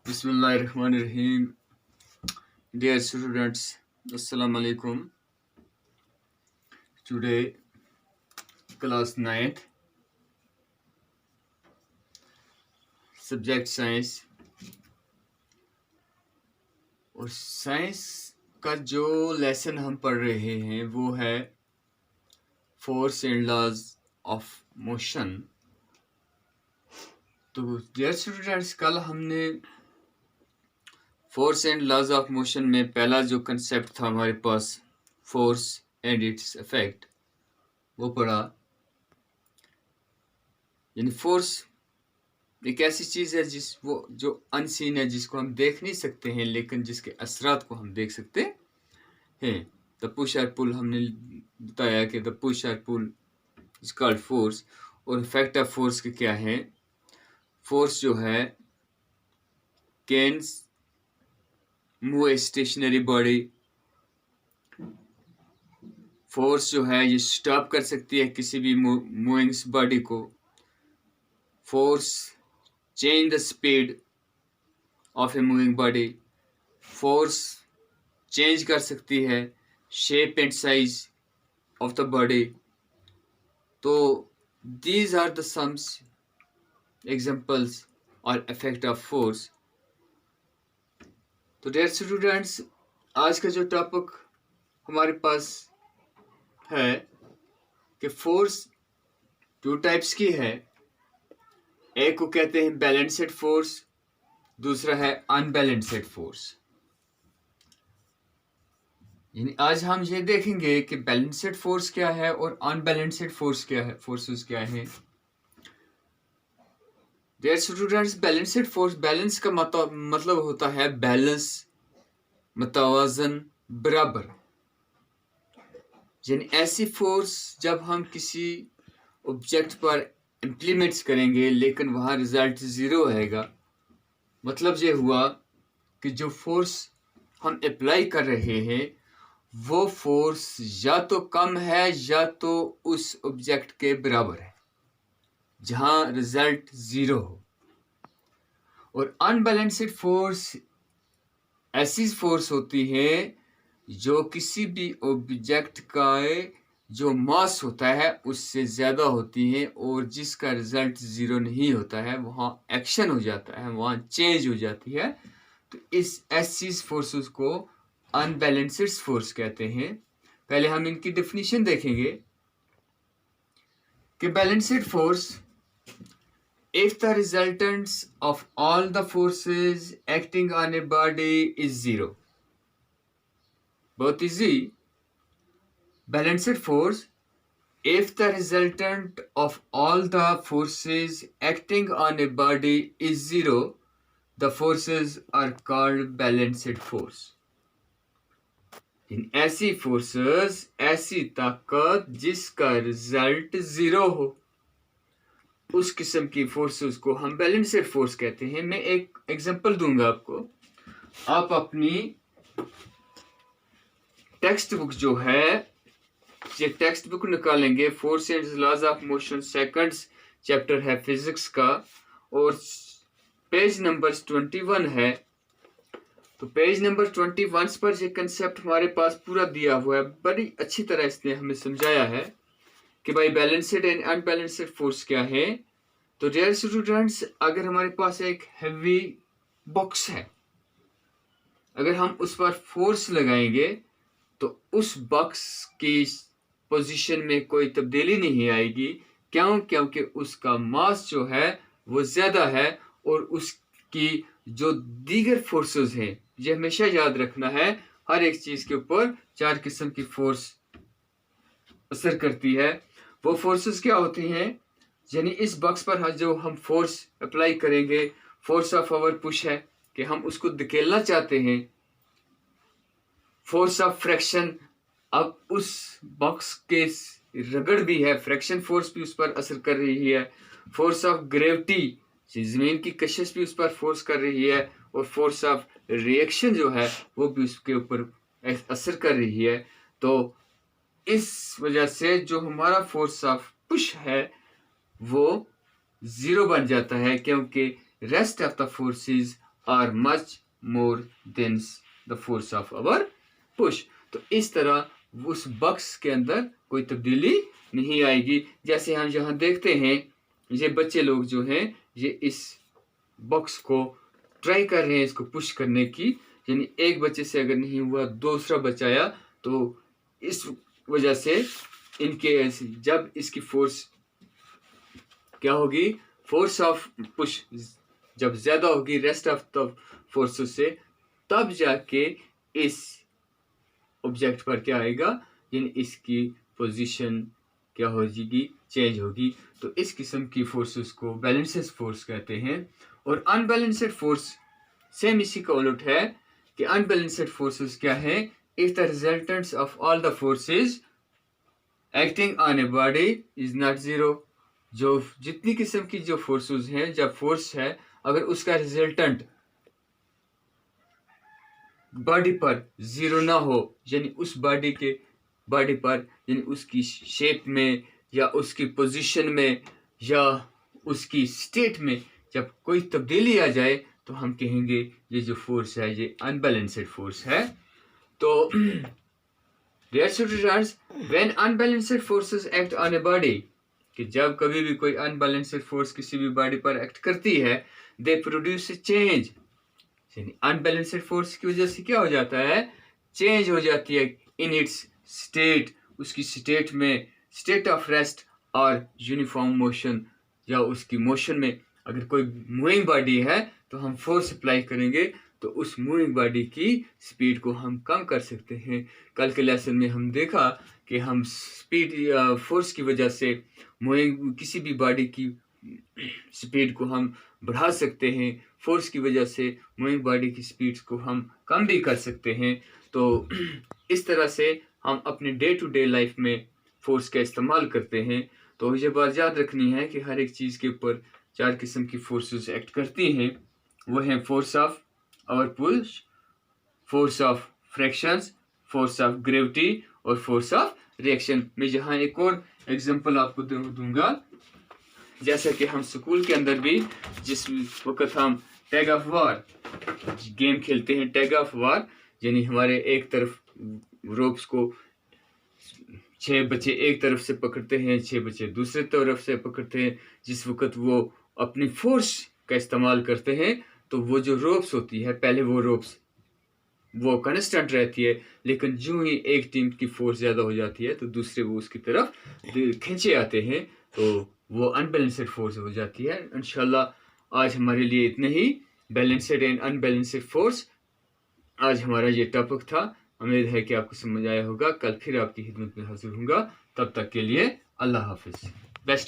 बिस्मिल्लाहिर्रहमानिर्रहीम। Dear students, Assalamu alaikum. Today, class 9th, subject science. और science का जो लेसन हम पढ़ रहे हैं वो है force and laws of motion. तो डियर स्टूडेंट्स, कल हमने force and laws of motion में पहला जो कंसेप्ट था हमारे पास, फोर्स एंड इट्स इफेक्ट, वो पढ़ा। यानी फोर्स एक ऐसी चीज़ है जो अनसीन है, जिसको हम देख नहीं सकते हैं, लेकिन जिसके असरात को हम देख सकते हैं। द पुश और पुल हमने बताया कि द पुश और पुल इज कॉल्ड फोर्स। और इफेक्ट ऑफ फोर्स के क्या है? फोर्स जो है can move a stationary body. Force जो है ये स्टॉप कर सकती है किसी भी मूविंग बॉडी को। Force change the speed of a moving body. Force change कर सकती है shape and size of the body. तो these are the some examples or effect of force. तो dear students, आज का जो टॉपिक हमारे पास है कि फोर्स टू टाइप्स की है। एक को कहते हैं बैलेंस्ड फोर्स, दूसरा है अनबैलेंस्ड फोर्स। यानी आज हम ये देखेंगे कि बैलेंस्ड फोर्स क्या है और अनबैलेंस्ड फोर्स क्या है, फोर्सेस क्या है। Dear students, balanced force, balance का मतलब होता है बैलेंस, मतवाजन, बराबर। यानी ऐसी फोर्स जब हम किसी ऑब्जेक्ट पर इम्प्लीमेंट्स करेंगे लेकिन वहाँ रिजल्ट ज़ीरो आएगा, मतलब ये हुआ कि जो फोर्स हम अप्लाई कर रहे हैं वो फोर्स या तो कम है या तो उस ऑब्जेक्ट के बराबर है, जहाँ रिजल्ट ज़ीरो हो। और अनबैलेंस्ड फोर्स ऐसी फोर्स होती है जो किसी भी ऑब्जेक्ट का जो मास होता है उससे ज़्यादा होती है और जिसका रिजल्ट ज़ीरो नहीं होता है, वहाँ एक्शन हो जाता है, वहाँ चेंज हो जाती है। तो इस ऐसी फोर्सेस को अनबैलेंस्ड फोर्स कहते हैं। पहले हम इनकी डेफिनेशन देखेंगे कि balanced force, if the resultants of all the forces acting on a body is zero. बहुत easy. Balanced force, if the resultant of all the forces acting on a body is zero, the forces are called balanced force. इन ऐसी forces, ऐसी ताकत जिसका result zero हो, उस किस्म की forces को हम बैलेंस्ड फोर्स कहते हैं। मैं एक एग्जांपल दूंगा आपको। आप अपनी टेक्स्ट बुक जो है, ये टेक्स्ट बुक निकालेंगे, force and laws of motion second chapter है फिजिक्स का, और पेज नंबर 21 है। तो पेज नंबर 21 पर ये कंसेप्ट हमारे पास पूरा दिया हुआ है। बड़ी अच्छी तरह इसने हमें समझाया है कि भाई बैलेंस्ड एंड अनबैलेंस्ड फोर्स क्या है। तो डियर स्टूडेंट्स, अगर हमारे पास एक हैवी बॉक्स है, अगर हम उस पर फोर्स लगाएंगे तो उस बॉक्स की पोजीशन में कोई तब्दीली नहीं आएगी। क्यों? क्योंकि उसका मास जो है वो ज़्यादा है और उसकी जो दीगर फोर्सेस हैं, ये हमेशा याद रखना है, हर एक चीज़ के ऊपर चार किस्म की फोर्स असर करती है। वो फोर्सेस क्या होती हैं? यानी इस बॉक्स पर जो हम फोर्स अप्लाई करेंगे, फोर्स ऑफ आवर पुश है कि हम उसको धकेलना चाहते हैं। फोर्स ऑफ फ्रैक्शन, अब उस बॉक्स के रगड़ भी है, फ्रैक्शन फोर्स भी उस पर असर कर रही है। फोर्स ऑफ ग्रेविटी, जमीन की कशिश भी उस पर फोर्स कर रही है। और फोर्स ऑफ रिएक्शन जो है वो भी उसके ऊपर असर कर रही है। तो इस वजह से जो हमारा फोर्स ऑफ पुश है वो ज़ीरो बन जाता है, क्योंकि rest of the forces are much more than the force of our push. तो इस तरह उस बॉक्स के अंदर कोई तब्दीली नहीं आएगी। जैसे हम यहाँ देखते हैं, ये बच्चे लोग जो हैं ये इस बॉक्स को ट्राई कर रहे हैं इसको पुश करने की, यानी एक बच्चे से अगर नहीं हुआ दूसरा बच्चा आया, तो इस वजह से इनके जब इसकी फोर्स क्या होगी, फोर्स ऑफ पुश जब ज़्यादा होगी रेस्ट ऑफ द फोर्सेस से, तब जाके इस ऑब्जेक्ट पर क्या आएगा, यानी इसकी पोजीशन क्या हो जाएगी, चेंज होगी। तो इस किस्म की फोर्सेस को बैलेंसेड फोर्स कहते हैं। और अनबैलेंस्ड फोर्स सेम इसी का उलट है कि अनबैलेंस्ड फोर्सेस क्या है, if the resultants of all the forces acting on a body is not zero. जो जितनी किस्म की जो फोर्सेस हैं, जब फोर्स है अगर उसका रिजल्टेंट बॉडी पर जीरो ना हो, यानी उस बॉडी पर यानी उसकी शेप में या उसकी पोजीशन में या उसकी स्टेट में जब कोई तब्दीली आ जाए, तो हम कहेंगे ये जो फोर्स है ये अनबैलेंस्ड फोर्स है। तो dear students, when unbalanced forces act on a body, कि जब कभी भी कोई अनबैलेंस्ड फोर्स किसी भी बॉडी पर एक्ट करती है, दे प्रोड्यूस चेंज। यानी अनबैलेंस्ड फोर्स की वजह से क्या हो जाता है, चेंज हो जाती है इन इट्स स्टेट, उसकी स्टेट में, स्टेट ऑफ रेस्ट और यूनिफॉर्म मोशन, या उसकी मोशन में। अगर कोई मूविंग बॉडी है तो हम फोर्स अप्लाई करेंगे तो उस मूविंग बॉडी की स्पीड को हम कम कर सकते हैं। कल के लेसन में हम देखा कि हम स्पीड फोर्स की वजह से मूविंग किसी भी बॉडी की स्पीड को हम बढ़ा सकते हैं, फोर्स की वजह से मूविंग बॉडी की स्पीड को हम कम भी कर सकते हैं। तो इस तरह से हम अपने डे टू डे लाइफ में फोर्स का इस्तेमाल करते हैं। तो ये बात याद रखनी है कि हर एक चीज़ के ऊपर 4 किस्म की फोर्सेस एक्ट करती हैं। वो हैं force of our push, force of frictions, force of gravity और फोर्स ऑफ रिएक्शन। मैं यहाँ एक और एग्जांपल आपको दूंगा। जैसा कि हम स्कूल के अंदर भी जिस वक्त हम टैग ऑफ वार गेम खेलते हैं, टैग ऑफ वार यानी हमारे एक तरफ रोप्स को 6 बच्चे एक तरफ से पकड़ते हैं, 6 बच्चे दूसरे तरफ से पकड़ते हैं। जिस वक्त वो अपनी फोर्स का इस्तेमाल करते हैं तो वो जो रोप्स होती है, पहले वो रोप्स वो कांस्टेंट रहती है, लेकिन जो ही एक टीम की फोर्स ज़्यादा हो जाती है तो दूसरे वो उसकी तरफ खींचे आते हैं, तो वो अनबैलेंस्ड फोर्स हो जाती है। इंशाल्लाह आज हमारे लिए इतने ही, बैलेंस्ड एंड अनबैलेंस्ड फोर्स आज हमारा ये टॉपिक था। उम्मीद है कि आपको समझ आया होगा। कल फिर आपकी खिदमत में हाजिर होऊंगा, तब तक के लिए अल्लाह हाफिज़। बेस्ट।